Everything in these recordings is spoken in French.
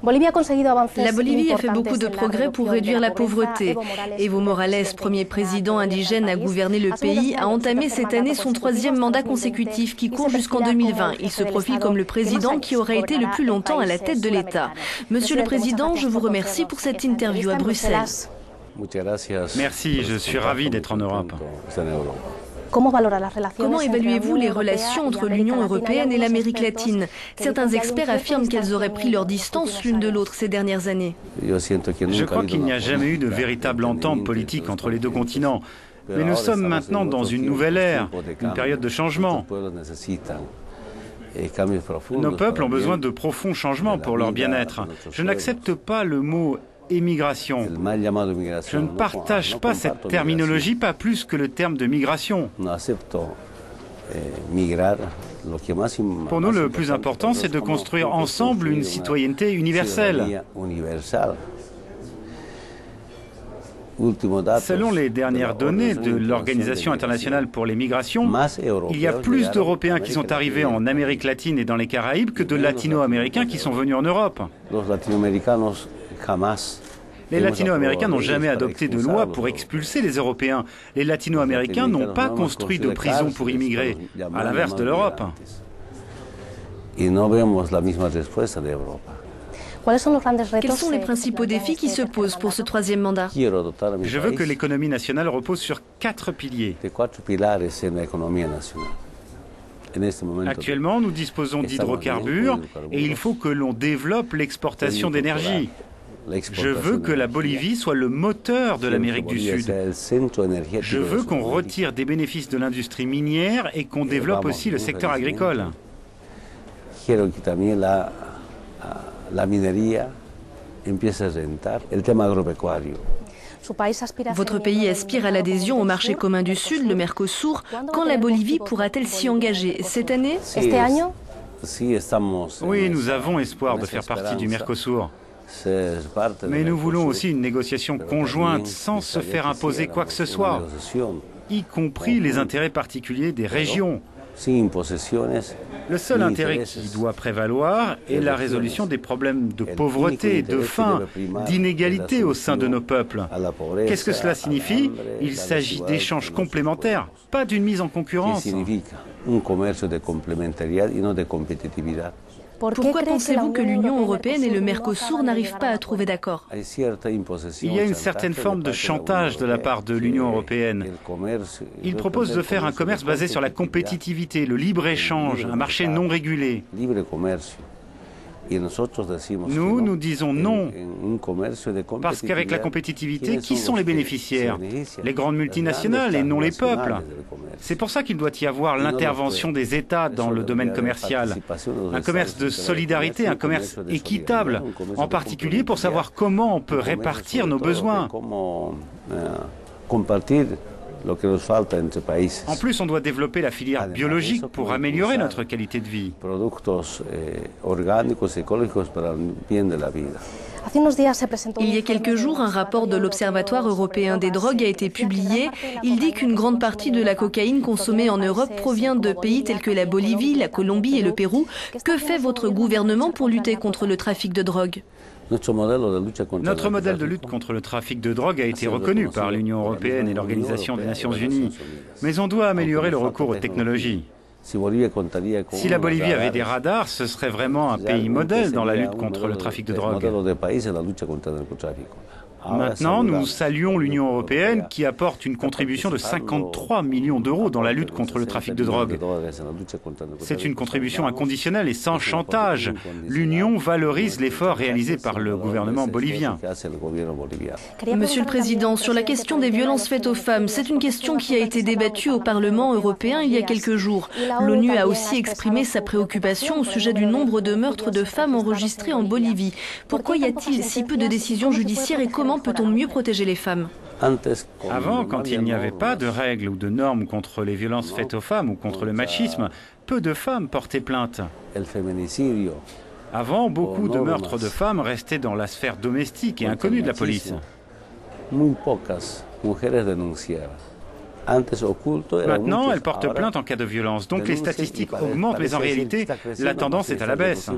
La Bolivie a fait beaucoup de progrès pour réduire la pauvreté. Evo Morales, premier président indigène à gouverner le pays, a entamé cette année son 3e mandat consécutif qui court jusqu'en 2020. Il se profile comme le président qui aura été le plus longtemps à la tête de l'État. Monsieur le Président, je vous remercie pour cette interview à Bruxelles. Merci, je suis ravi d'être en Europe. Comment évaluez-vous les relations entre l'Union européenne et l'Amérique latine? Certains experts affirment qu'elles auraient pris leur distance l'une de l'autre ces dernières années. Je crois qu'il n'y a jamais eu de véritable entente politique entre les deux continents. Mais nous sommes maintenant dans une nouvelle ère, une période de changement. Nos peuples ont besoin de profonds changements pour leur bien-être. Je n'accepte pas le mot émigration. Je ne partage pas cette terminologie, pas plus que le terme de migration. Pour nous, le plus important, c'est de construire ensemble une citoyenneté universelle. Selon les dernières données de l'Organisation internationale pour les migrations, il y a plus d'Européens qui sont arrivés en Amérique latine et dans les Caraïbes que de Latino-Américains qui sont venus en Europe. Les Latino-Américains n'ont jamais adopté de loi pour expulser les Européens. Les Latino-Américains n'ont pas construit de prison pour immigrer, à l'inverse de l'Europe. Quels sont les principaux défis qui se posent pour ce 3e mandat? Je veux que l'économie nationale repose sur 4 piliers. Actuellement, nous disposons d'hydrocarbures et il faut que l'on développe l'exportation d'énergie. Je veux que la Bolivie soit le moteur de l'Amérique du Sud. Je veux qu'on retire des bénéfices de l'industrie minière et qu'on développe aussi le secteur agricole. Votre pays aspire à l'adhésion au marché commun du Sud, le Mercosur. Quand la Bolivie pourra-t-elle s'y engager? Cette année? Oui, nous avons espoir de faire partie du Mercosur. Mais nous voulons aussi une négociation conjointe sans se faire imposer quoi que ce soit, y compris les intérêts particuliers des régions. Le seul intérêt qui doit prévaloir est la résolution des problèmes de pauvreté, de faim, d'inégalité au sein de nos peuples. Qu'est-ce que cela signifie? Il s'agit d'échanges complémentaires, pas d'une mise en concurrence. Pourquoi pensez-vous que l'Union européenne et le Mercosur n'arrivent pas à trouver d'accord? Il y a une certaine forme de chantage de la part de l'Union européenne. Ils proposent de faire un commerce basé sur la compétitivité, le libre-échange, un marché non régulé. Nous disons non, parce qu'avec la compétitivité, qui sont les bénéficiaires? Les grandes multinationales et non les peuples. C'est pour ça qu'il doit y avoir l'intervention des États dans le domaine commercial. Un commerce de solidarité, un commerce équitable, en particulier pour savoir comment on peut répartir nos besoins. En plus, on doit développer la filière biologique pour améliorer notre qualité de vie. Il y a quelques jours, un rapport de l'Observatoire européen des drogues a été publié. Il dit qu'une grande partie de la cocaïne consommée en Europe provient de pays tels que la Bolivie, la Colombie et le Pérou. Que fait votre gouvernement pour lutter contre le trafic de drogue? Notre modèle de lutte contre le trafic de drogue a été reconnu par l'Union européenne et l'Organisation des Nations unies. Mais on doit améliorer le recours aux technologies. Si la Bolivie avait des radars, ce serait vraiment un pays modèle dans la lutte contre le trafic de drogue. Maintenant, nous saluons l'Union européenne qui apporte une contribution de 53 millions d'euros dans la lutte contre le trafic de drogue. C'est une contribution inconditionnelle et sans chantage. L'Union valorise l'effort réalisé par le gouvernement bolivien. Monsieur le Président, sur la question des violences faites aux femmes, c'est une question qui a été débattue au Parlement européen il y a quelques jours. L'ONU a aussi exprimé sa préoccupation au sujet du nombre de meurtres de femmes enregistrés en Bolivie. Pourquoi y a-t-il si peu de décisions judiciaires et comment peut-on mieux protéger les femmes? Avant, quand il n'y avait pas de règles ou de normes contre les violences faites aux femmes ou contre le machisme, peu de femmes portaient plainte. Avant, beaucoup de meurtres de femmes restaient dans la sphère domestique et inconnus de la police. Maintenant, elles portent plainte en cas de violence, donc les statistiques augmentent, mais en réalité, la tendance est à la baisse.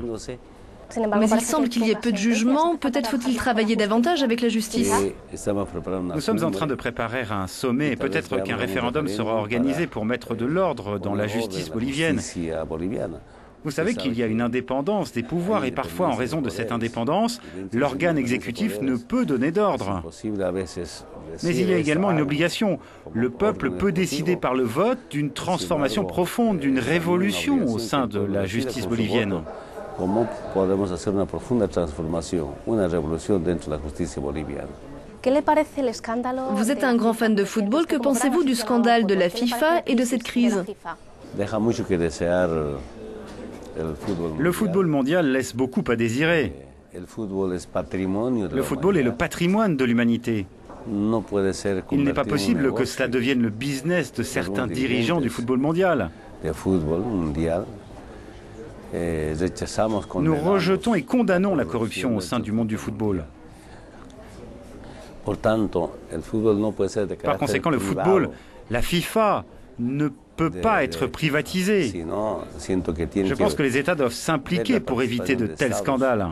Mais il semble qu'il y ait peu de jugement. Peut-être faut-il travailler davantage avec la justice. Nous sommes en train de préparer un sommet et peut-être qu'un référendum sera organisé pour mettre de l'ordre dans la justice bolivienne. Vous savez qu'il y a une indépendance des pouvoirs et parfois, en raison de cette indépendance, l'organe exécutif ne peut donner d'ordre. Mais il y a également une obligation. Le peuple peut décider par le vote d'une transformation profonde, d'une révolution au sein de la justice bolivienne. Vous êtes un grand fan de football. Que pensez-vous du scandale de la FIFA et de cette crise? Le football mondial laisse beaucoup à désirer. Le football est le patrimoine de l'humanité. Il n'est pas possible que cela devienne le business de certains dirigeants du football mondial. Nous rejetons et condamnons la corruption au sein du monde du football. Par conséquent, le football, la FIFA, ne peut pas être privatisé. Je pense que les États doivent s'impliquer pour éviter de tels scandales.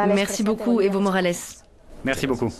Merci beaucoup, Evo Morales. Merci beaucoup.